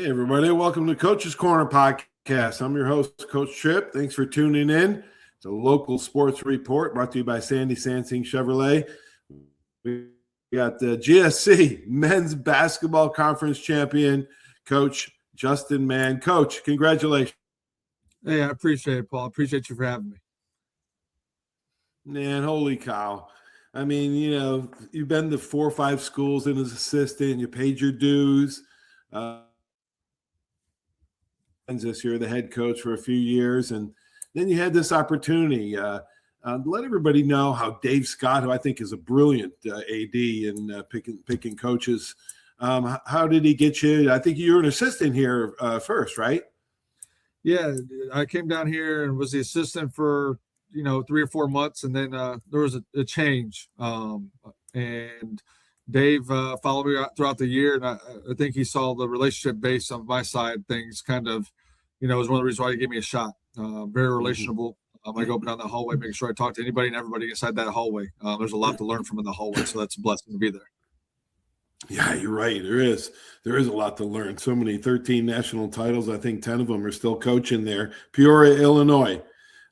Hey, everybody. Welcome to Coach's Corner podcast. I'm your host, Coach Tripp. Thanks for tuning in. It's a local sports report brought to you by Sandy Sansing Chevrolet. We got the GSC Men's Basketball Conference champion, Coach Justin Mann. Coach, congratulations. Hey, I appreciate it, Paul. I appreciate you for having me. Man, holy cow. I mean, you've been to 4 or 5 schools as assistant. You paid your dues. This year, the head coach for a few years, and then you had this opportunity. Let everybody know how Dave Scott, who I think is a brilliant AD in picking coaches, how did he get you? I think you were an assistant here first, right? Yeah, I came down here and was the assistant for 3 or 4 months, and then there was a change. And Dave followed me throughout the year, and I think he saw the relationship based on my side things kind of, was one of the reasons why he gave me a shot. Very relationable. I go up and down the hallway, making sure I talk to anybody and everybody inside that hallway. There's a lot to learn from in the hallway, so that's a blessing to be there. Yeah, you're right. There is a lot to learn. So many 13 national titles. I think 10 of them are still coaching there. Peoria, Illinois.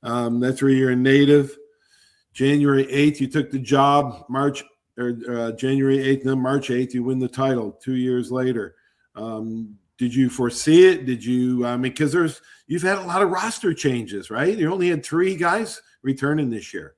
That's where you're a native. January 8th, you took the job. January 8th, then March 8th, you win the title 2 years later. Did you foresee it? Did you, because you've had a lot of roster changes, right? You only had 3 guys returning this year.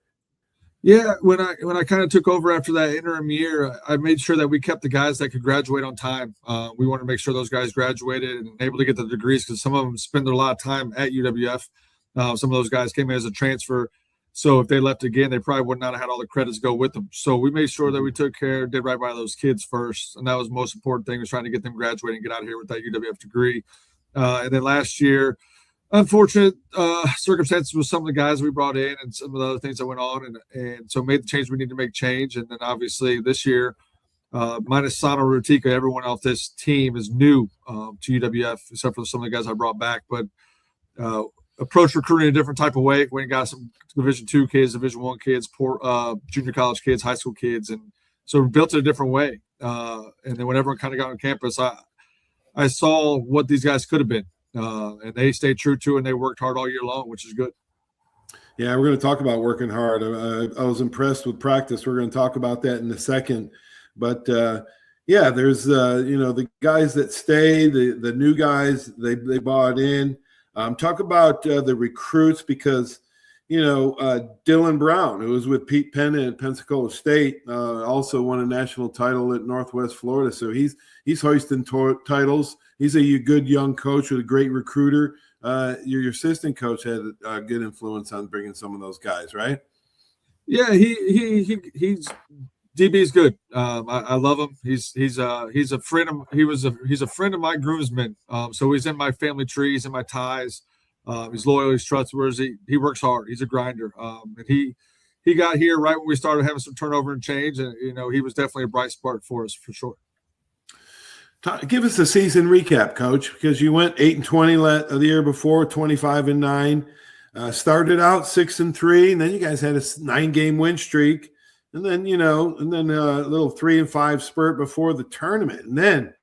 Yeah, when I kind of took over after that interim year, I made sure that we kept the guys that could graduate on time. We wanted to make sure those guys graduated and able to get the degrees because some of them spend a lot of time at UWF. Some of those guys came in as a transfer. So if they left again, they probably would not have had all the credits go with them. So we made sure that we took care, did right by those kids first. And that was the most important thing, was trying to get them graduating and get out of here with that UWF degree. And then last year, unfortunate circumstances with some of the guys we brought in and some of the other things that went on. And so made the change we need to make change. And then obviously this year, minus Sano Rutika, everyone else this team is new to UWF, except for some of the guys I brought back. But approach recruiting a different type of way. We got some Division II kids, Division I kids, junior college kids, high school kids, and so we built it a different way. And then when everyone kind of got on campus, I saw what these guys could have been, and they stayed true to it, and they worked hard all year long, which is good. Yeah, we're going to talk about working hard. I was impressed with practice. We're going to talk about that in a second. But, there's, the guys that stay, the new guys, they bought in. Talk about the recruits because, Dylan Brown, who was with Pete Penna at Pensacola State, also won a national title at Northwest Florida. So he's hoisting titles. He's a good young coach with a great recruiter. Your assistant coach had a good influence on bringing some of those guys, right? Yeah, he's DB's good. I love him. He's a friend of he's a friend of my groomsmen. So he's in my family tree. He's in my ties. He's loyal. He's trustworthy. He works hard. He's a grinder. And he got here right when we started having some turnover and change. And he was definitely a bright spark for us for sure. Give us a season recap, Coach, because you went 8-20 the year before, 25-9. Started out 6-3, and then you guys had a 9-game win streak. And then, a little 3-5 spurt before the tournament. And then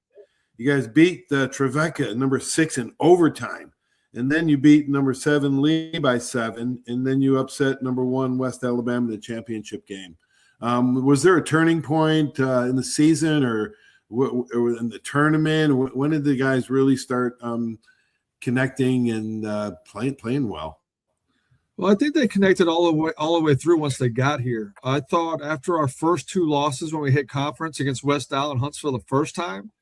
you guys beat the Trevecca, number 6 in overtime. And then you beat number 7 Lee by 7. And then you upset number 1 West Alabama in the championship game. Was there a turning point in the season or in the tournament? When did the guys really start connecting and playing well? Well, I think they connected all the way through once they got here. I thought after our first 2 losses when we hit conference against West Al and Huntsville the first time,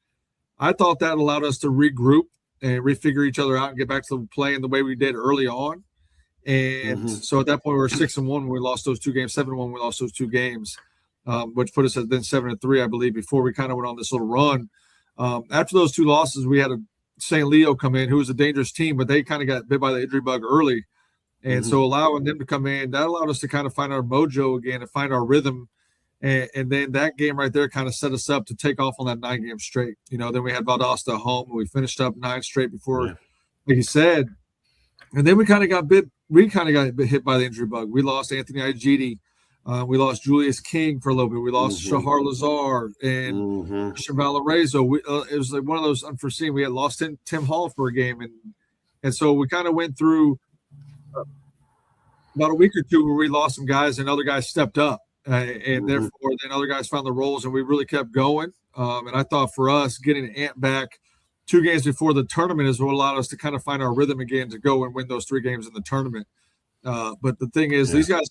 I thought that allowed us to regroup and refigure each other out and get back to playing the way we did early on. And so at that point, we were 6-1 when we lost those 2 games, 7-1 when we lost those 2 games, which put us at then 7-3, I believe, before we kind of went on this little run. After those 2 losses, we had a St. Leo come in, who was a dangerous team, but they kind of got bit by the injury bug early. And so allowing them to come in, that allowed us to kind of find our mojo again and find our rhythm. And then that game right there kind of set us up to take off on that 9-game straight. Then we had Valdosta at home, and we finished up 9 straight before, like you said. And then we kind of got hit by the injury bug. We lost Anthony Igiti We lost Julius King for a little bit. We lost Mhm. Shahar Lazar and Mhm. Christian Valarezo. It was like one of those unforeseen. We had lost Tim Hall for a game, and so we kind of went through about a week or two where we lost some guys and other guys stepped up, and Mhm. therefore then other guys found the roles, and we really kept going. And I thought for us getting Ant back 2 games before the tournament is what allowed us to kind of find our rhythm again to go and win those 3 games in the tournament. But the thing is, Yeah. these guys,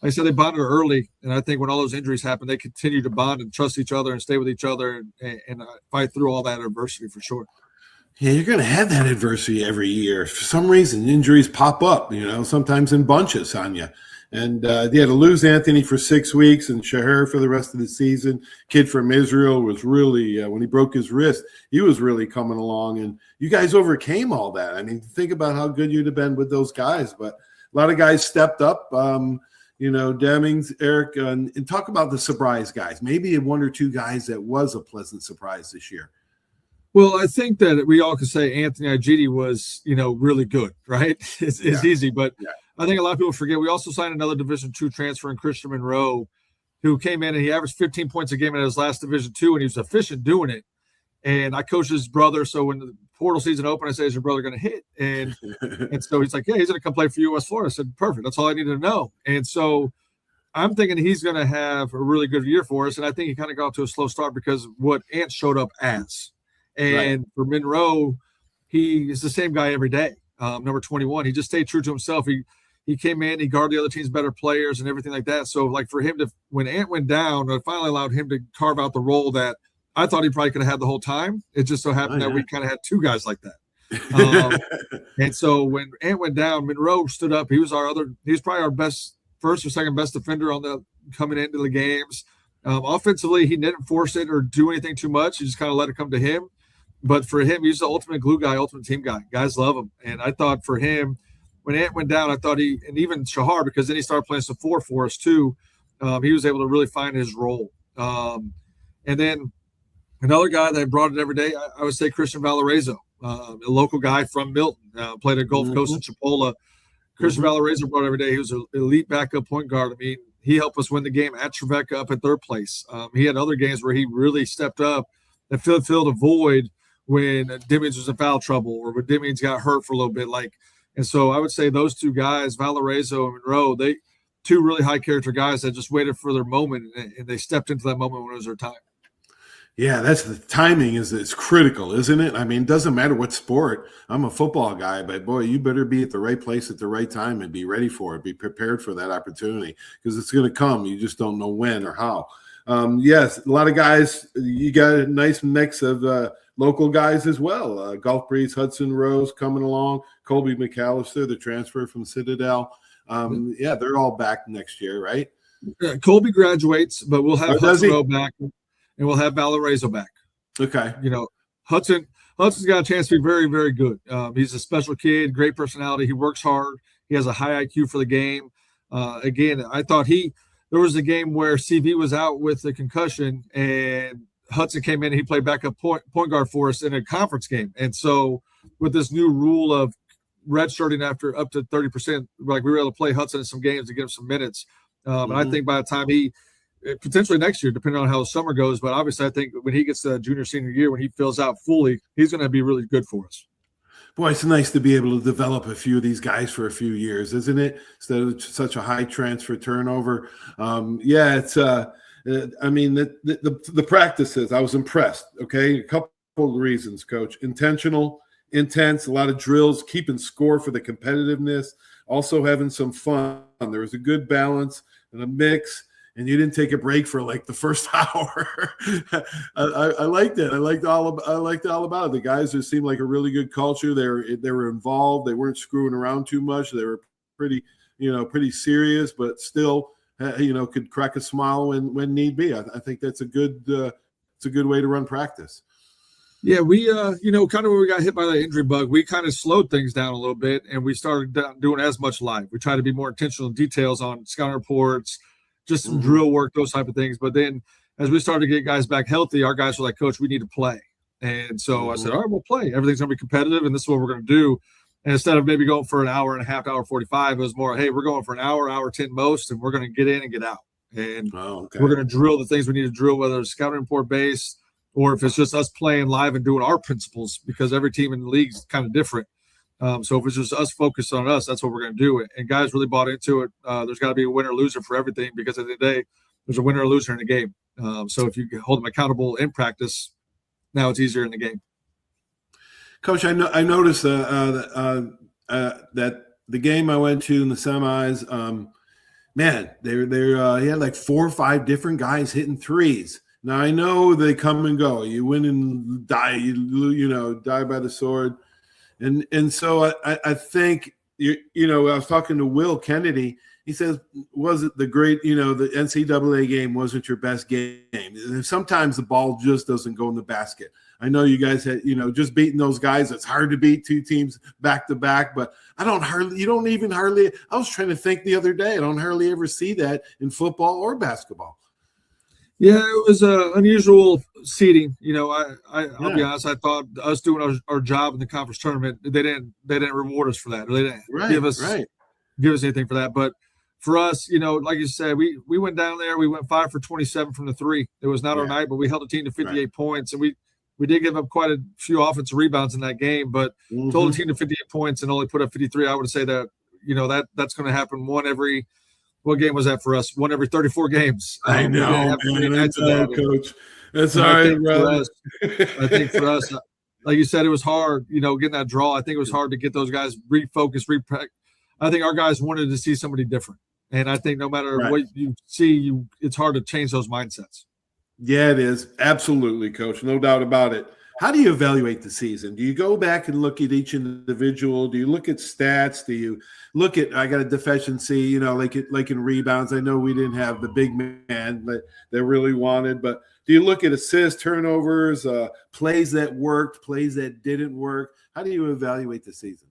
like I said, they bonded early, and I think when all those injuries happened, they continue to bond and trust each other and stay with each other and fight through all that adversity for sure. Yeah, you're going to have that adversity every year. For some reason, injuries pop up, sometimes in bunches on you. And to lose Anthony for 6 weeks and Shahar for the rest of the season. Kid from Israel was really, when he broke his wrist, he was really coming along. And you guys overcame all that. I mean, think about how good you'd have been with those guys. But a lot of guys stepped up. Demings, Eric, and talk about the surprise guys. Maybe 1 or 2 guys that was a pleasant surprise this year. Well, I think that we all could say Anthony Agidi was, really good, right? It's easy, but I think a lot of people forget we also signed another Division II transfer in Christian Monroe, who came in and he averaged 15 points a game in his last Division II, and he was efficient doing it. And I coached his brother, so when the portal season opened, I said, "Is your brother going to hit?" And so he's like, "Yeah, he's going to come play for you, West Florida." I said, "Perfect. That's all I needed to know." And so I'm thinking he's going to have a really good year for us, and I think he kind of got off to a slow start because of what Ant showed up as. And for Monroe, he is the same guy every day. Number 21, he just stayed true to himself. He came in, he guarded the other team's better players and everything like that. So, like for him to, when Ant went down, it finally allowed him to carve out the role that I thought he probably could have had the whole time. It just so happened that we kind of had 2 guys like that. And so when Ant went down, Monroe stood up. He was probably our best, first or second best defender on the coming into the games. Offensively, he didn't force it or do anything too much. He just kind of let it come to him. But for him, he's the ultimate glue guy, ultimate team guy. Guys love him. And I thought for him, when Ant went down, I thought and even Shahar, because then he started playing some 4 for us too, he was able to really find his role. And then another guy that brought it every day, I would say Christian Valarezo, a local guy from Milton, played at Gulf Coast in Chipola. Christian Valarezo brought it every day. He was an elite backup point guard. I mean, he helped us win the game at Trevecca up in 3rd place. He had other games where he really stepped up and filled a void when Dimmings was in foul trouble or when Dimmings got hurt for a little bit. And so I would say those 2 guys, Valarezo and Monroe, they 2 really high character guys that just waited for their moment and they stepped into that moment when it was their time. Yeah, that's the timing it's critical, isn't it? I mean, it doesn't matter what sport. I'm a football guy, but boy, you better be at the right place at the right time and be ready for it. Be prepared for that opportunity because it's going to come. You just don't know when or how. Yes, a lot of guys. You got a nice mix of local guys as well. Gulf Breeze, Hudson Rose coming along. Colby McAllister, the transfer from Citadel. They're all back next year, right? Colby graduates, but we'll have Hudson Rose back. And we'll have Valarezo back. Okay. Hudson's got a chance to be very, very good. He's a special kid, great personality. He works hard. He has a high IQ for the game. Again, I thought there was a game where CV was out with a concussion and Hudson came in and he played backup point guard for us in a conference game. And so with this new rule of redshirting after up to 30%, like we were able to play Hudson in some games to get him some minutes. And I think by the time potentially next year, depending on how the summer goes. But obviously, I think when he gets to junior, senior year, when he fills out fully, he's going to be really good for us. Boy, it's nice to be able to develop a few of these guys for a few years, isn't it? Instead of such a high transfer turnover. It's I mean, the practices, I was impressed. Okay, a couple of reasons, Coach. Intentional, intense, a lot of drills, keeping score for the competitiveness, also having some fun. There was a good balance and a mix. And you didn't take a break for like the first hour. I liked it. I liked all about it. The guys just seemed like a really good culture. They were involved. They weren't screwing around too much. They were pretty serious, but still, could crack a smile when need be. I think that's a good way to run practice. Yeah, we kind of when we got hit by the injury bug, we kind of slowed things down a little bit, and we started doing as much live. We try to be more intentional details on scouting reports. Just some drill work, those type of things. But then as we started to get guys back healthy, our guys were like, Coach, we need to play. And so I said, all right, we'll play. Everything's going to be competitive, and this is what we're going to do. And instead of maybe going for an hour and a half, hour 45, it was more, hey, we're going for an hour, hour 10 most, and we're going to get in and get out. And we're going to drill the things we need to drill, whether it's scouting report based or if it's just us playing live and doing our principles, because every team in the league is kind of different. So if it's just us focused on us, that's what we're going to do. And guys really bought into it. There's got to be a winner loser for everything, because at the end of the day, there's a winner or loser in the game. So if you hold them accountable in practice, now it's easier in the game. Coach, I noticed that the game I went to in the semis, man, he had like 4 or 5 different guys hitting threes. Now I know they come and go. You win and die. You die by the sword, and so I think I was talking to Will Kennedy. He says, was it the great, the NCAA game wasn't your best game. Sometimes the ball just doesn't go in the basket. I know you guys had, just beating those guys. It's hard to beat 2 teams back to back, but I was trying to think the other day, I don't hardly ever see that in football or basketball. Yeah, it was unusual seeding. I'll be honest. I thought us doing our job in the conference tournament, they didn't reward us for that. Or they didn't give us anything for that. But for us, like you said, we went down there. We went 5 for 27 from the 3. It was not our night, but we held the team to 58 points, and we did give up quite a few offensive rebounds in that game. But told the team to 58 points and only put up 53. I would say that that's going to happen one every. What game was that for us? One every 34 games. I know, Coach. That's all right, brother. I think for us, like you said, it was hard, getting that draw. I think it was hard to get those guys refocused, I think our guys wanted to see somebody different. And I think no matter what you see, it's hard to change those mindsets. Yeah, it is. Absolutely, Coach. No doubt about it. How do you evaluate the season? Do you go back and look at each individual? Do you look at stats? Do you look at, I got a deficiency, like in rebounds? I know we didn't have the big man that really wanted, but do you look at assists, turnovers, plays that worked, plays that didn't work? How do you evaluate the season?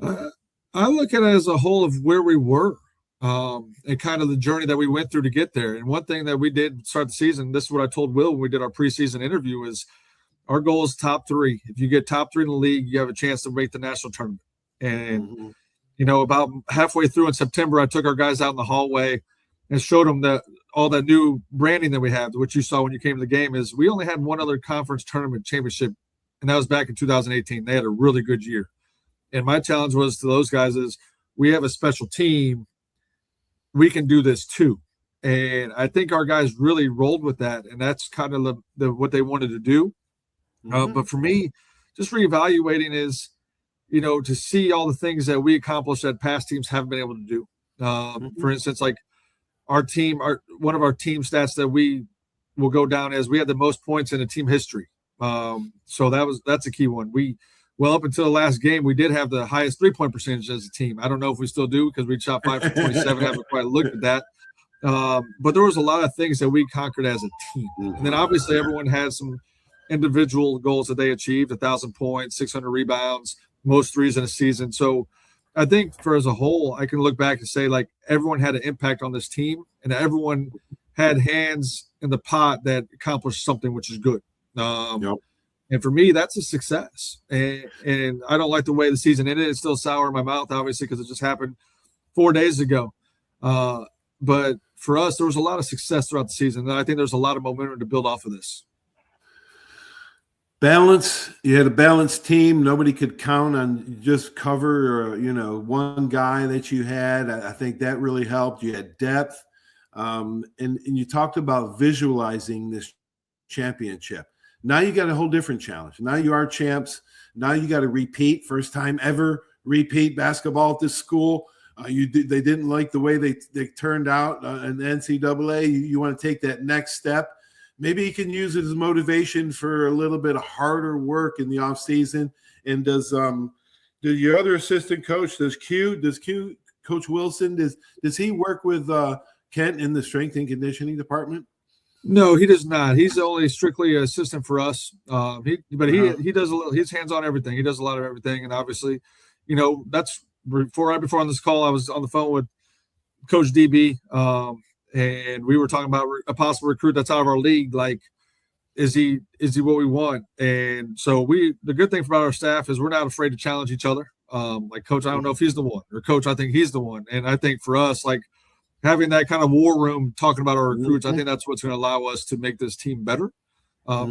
I look at it as a whole of where we were and kind of the journey that we went through to get there. And one thing that we did start the season, this is what I told Will when we did our preseason interview, is our goal is top 3. If you get top 3 in the league, you have a chance to make the national tournament. And, about halfway through in September, I took our guys out in the hallway and showed them all that new branding that we have, which you saw when you came to the game. Is we only had one other conference tournament championship, and that was back in 2018. They had a really good year. And my challenge was to those guys is we have a special team. We can do this too. And I think our guys really rolled with that. And that's kind of what they wanted to do. But for me, just reevaluating is, to see all the things that we accomplished that past teams haven't been able to do. For instance, like our team, one of our team stats that we will go down as we had the most points in a team history. So that's a key one. Up until the last game, we did have the highest 3-point percentage as a team. I don't know if we still do because we shot 5 for 27. Haven't quite looked at that. But there was a lot of things that we conquered as a team. And then obviously everyone has some individual goals that they achieved, 1,000 points, 600 rebounds, most threes in a season. So I think as a whole, I can look back and say, like, everyone had an impact on this team and everyone had hands in the pot that accomplished something, which is good. And for me, that's a success. And I don't like the way the season ended. It's still sour in my mouth, obviously, because it just happened 4 days ago. But for us, there was a lot of success throughout the season. And I think there's a lot of momentum to build off of this. Balance. You had a balanced team. Nobody could count on just cover or, one guy that you had. I think that really helped. You had depth. And you talked about visualizing this championship. Now you got a whole different challenge. Now you are champs. Now you got to repeat. First time ever repeat basketball at this school. They didn't like the way they turned out in the NCAA. You want to take that next step. Maybe you can use it as motivation for a little bit of harder work in the off season. And does your other assistant coach, Coach Wilson, does he work with Kent in the strength and conditioning department? No, he does not. He's only strictly an assistant for us. He does a little. He's hands on everything. He does a lot of everything, and obviously, that's right before on this call, I was on the phone with Coach DB, and we were talking about a possible recruit that's out of our league. Like, is he what we want? And so the good thing about our staff is we're not afraid to challenge each other. Like, coach, I don't know if he's the one, or coach, I think he's the one. And I think for us, like, having that kind of war room talking about our recruits, I think that's what's going to allow us to make this team better,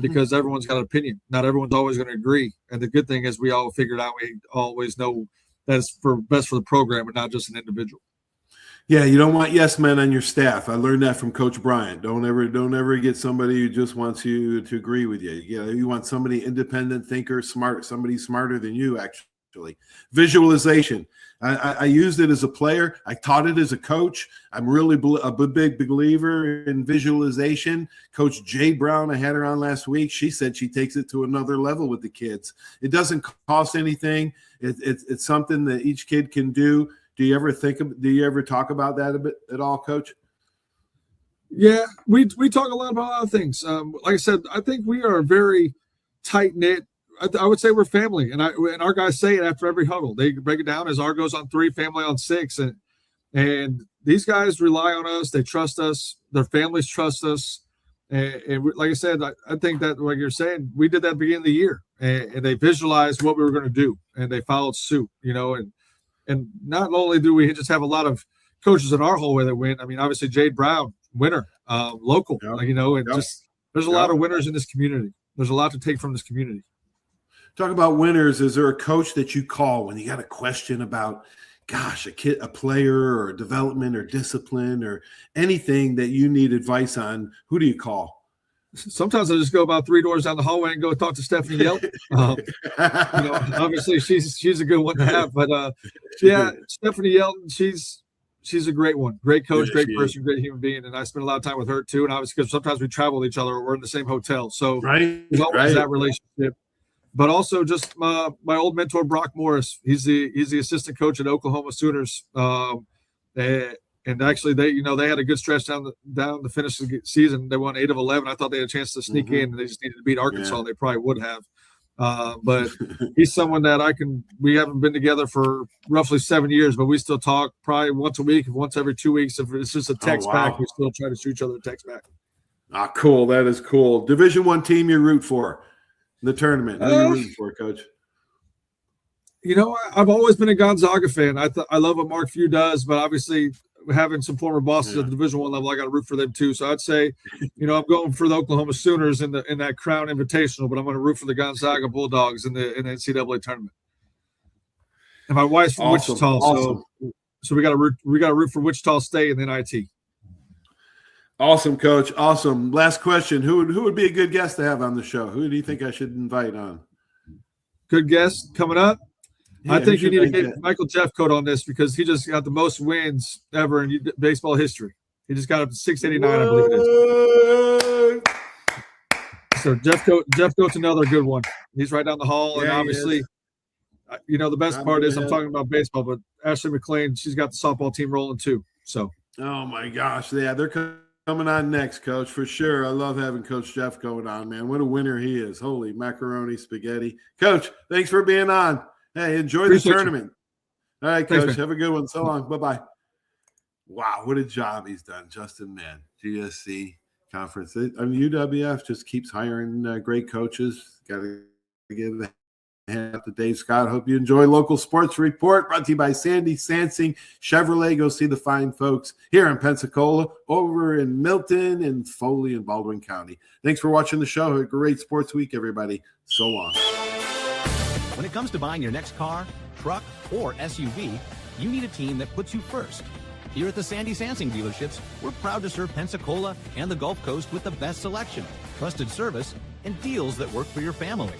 because everyone's got an opinion. Not everyone's always going to agree. And the good thing is we all figured out, we always know that's best for the program and not just an individual. Yeah, you don't want yes men on your staff. I learned that from Coach Bryant. Don't ever get somebody who just wants you to agree with you. You want somebody independent thinker, smart, somebody smarter than you, actually. Visualization. I used it as a player. I taught it as a coach. I'm really a big believer in visualization. Coach Jay Brown, I had her on last week. She said she takes it to another level with the kids. It doesn't cost anything. It's something that each kid can do. Do you ever talk about that a bit at all, Coach? Yeah, we talk a lot about a lot of things. Like I said, I think we are very tight knit. I would say we're family, and our guys say it after every huddle. They break it down as Argos on 3, family on 6, and these guys rely on us. They trust us. Their families trust us. And like I said, I think that, like you're saying, we did that at the beginning of the year, and they visualized what we were going to do, and they followed suit. And not only do we just have a lot of coaches in our hallway that win. I mean, obviously Jade Brown, winner, local, just there's a lot of winners in this community. There's a lot to take from this community. Talk about winners. Is there a coach that you call when you got a question about, gosh, a player or development or discipline or anything that you need advice on? Who do you call? Sometimes I just go about 3 doors down the hallway and go talk to Stephanie Yelton. Obviously she's a good one to have, but yeah, Stephanie Yelton, she's a great one, great coach, great person, great human being, and I spend a lot of time with her too. And obviously, because sometimes we travel with each other, or we're in the same hotel, so there's always that relationship. But also just my old mentor Brock Morris. He's the assistant coach at Oklahoma Sooners. And actually, they had a good stretch down the finish of the season. They won 8 of 11. I thought they had a chance to sneak in, and they just needed to beat Arkansas. They probably would have. But he's someone that we haven't been together for roughly 7 years, but we still talk probably once a week, once every 2 weeks. If it's just a text back, we still try to shoot each other a text back. Ah, cool. That is cool. Division I team you root for in the tournament. Who are you rooting for, Coach? I've always been a Gonzaga fan. I love what Mark Few does, but obviously having some former bosses at the Division I level, I got to root for them too. So I'd say, I'm going for the Oklahoma Sooners in that Crown Invitational, but I'm going to root for the Gonzaga Bulldogs in the NCAA tournament. And my wife's from Wichita, so we got to root for Wichita State in the NIT. Awesome, Coach. Awesome. Last question: Who would be a good guest to have on the show? Who do you think I should invite on? Good guest coming up. Yeah, I think you need to get Michael Jeffcoat on this, because he just got the most wins ever in baseball history. He just got up to 689, I believe it is. So Jeffcoat's another good one. He's right down the hall, and obviously, the best part is I'm talking about baseball, but Ashley McLean, she's got the softball team rolling too. So, oh my gosh, yeah, they're coming on next, Coach, for sure. I love having Coach Jeffcoat on, man. What a winner he is! Holy macaroni spaghetti, Coach. Thanks for being on. Hey, enjoy the tournament. All right, Coach. Thanks, have a good one. So long. Bye-bye. Wow, what a job he's done. Justin Mann, GSC conference. UWF just keeps hiring great coaches. Got to give a hand to Dave Scott. Hope you enjoy Local Sports Report, brought to you by Sandy Sansing Chevrolet. Go see the fine folks here in Pensacola, over in Milton, and Foley and Baldwin County. Thanks for watching the show. Have a great sports week, everybody. So long. When it comes to buying your next car, truck, or SUV, you need a team that puts you first. Here at the Sandy Sansing dealerships, we're proud to serve Pensacola and the Gulf Coast with the best selection, trusted service, and deals that work for your family.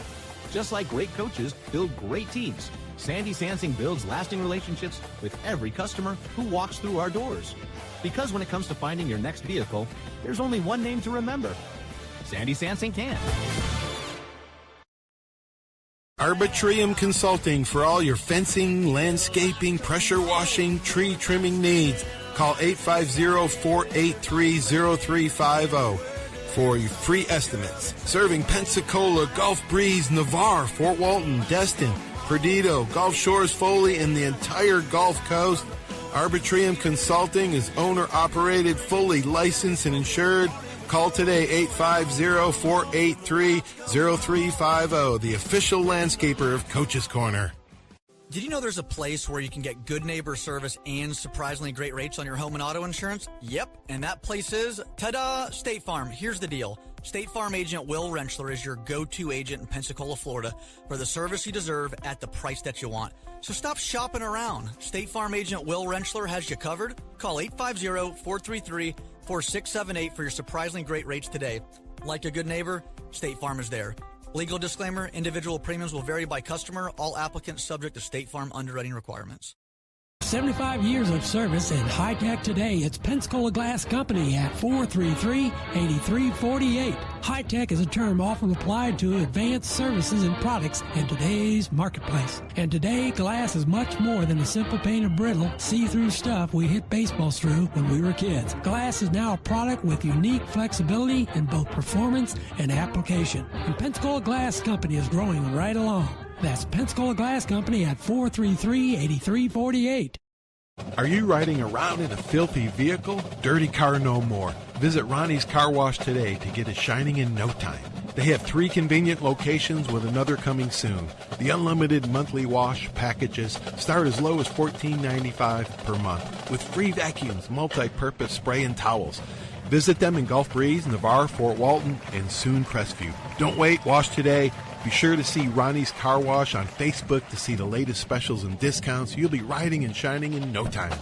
Just like great coaches build great teams, Sandy Sansing builds lasting relationships with every customer who walks through our doors. Because when it comes to finding your next vehicle, there's only one name to remember: Sandy Sansing can. Arbitrium Consulting for all your fencing, landscaping, pressure washing, tree trimming needs. Call 850-483-0350 for your free estimates. Serving Pensacola, Gulf Breeze, Navarre, Fort Walton, Destin, Perdido, Gulf Shores, Foley, and the entire Gulf Coast. Arbitrium Consulting is owner-operated, fully licensed and insured. Call today, 850-483-0350, the official landscaper of Coach's Corner. Did you know there's a place where you can get good neighbor service and surprisingly great rates on your home and auto insurance? Yep, and that place is, ta-da, State Farm. Here's the deal. State Farm agent Will Rentschler is your go-to agent in Pensacola, Florida for the service you deserve at the price that you want. So stop shopping around. State Farm agent Will Rentschler has you covered. Call 850-433-4678 for your surprisingly great rates today. Like a good neighbor, State Farm is there. Legal disclaimer, individual premiums will vary by customer. All applicants subject to State Farm underwriting requirements. 75 years of service in high-tech today. It's Pensacola Glass Company at 433-8348. High-tech is a term often applied to advanced services and products in today's marketplace. And today, glass is much more than a simple pane of brittle, see-through stuff we hit baseballs through when we were kids. Glass is now a product with unique flexibility in both performance and application. And Pensacola Glass Company is growing right along. That's Pensacola Glass Company at 433-8348. Are you riding around in a filthy vehicle? Dirty car no more. Visit Ronnie's Car Wash today to get it shining in no time. They have 3 convenient locations with another coming soon. The unlimited monthly wash packages start as low as $14.95 per month with free vacuums, multi-purpose spray and towels. Visit them in Gulf Breeze, Navarre, Fort Walton, and soon Crestview. Don't wait, wash today. Be sure to see Ronnie's Car Wash on Facebook to see the latest specials and discounts. You'll be riding and shining in no time.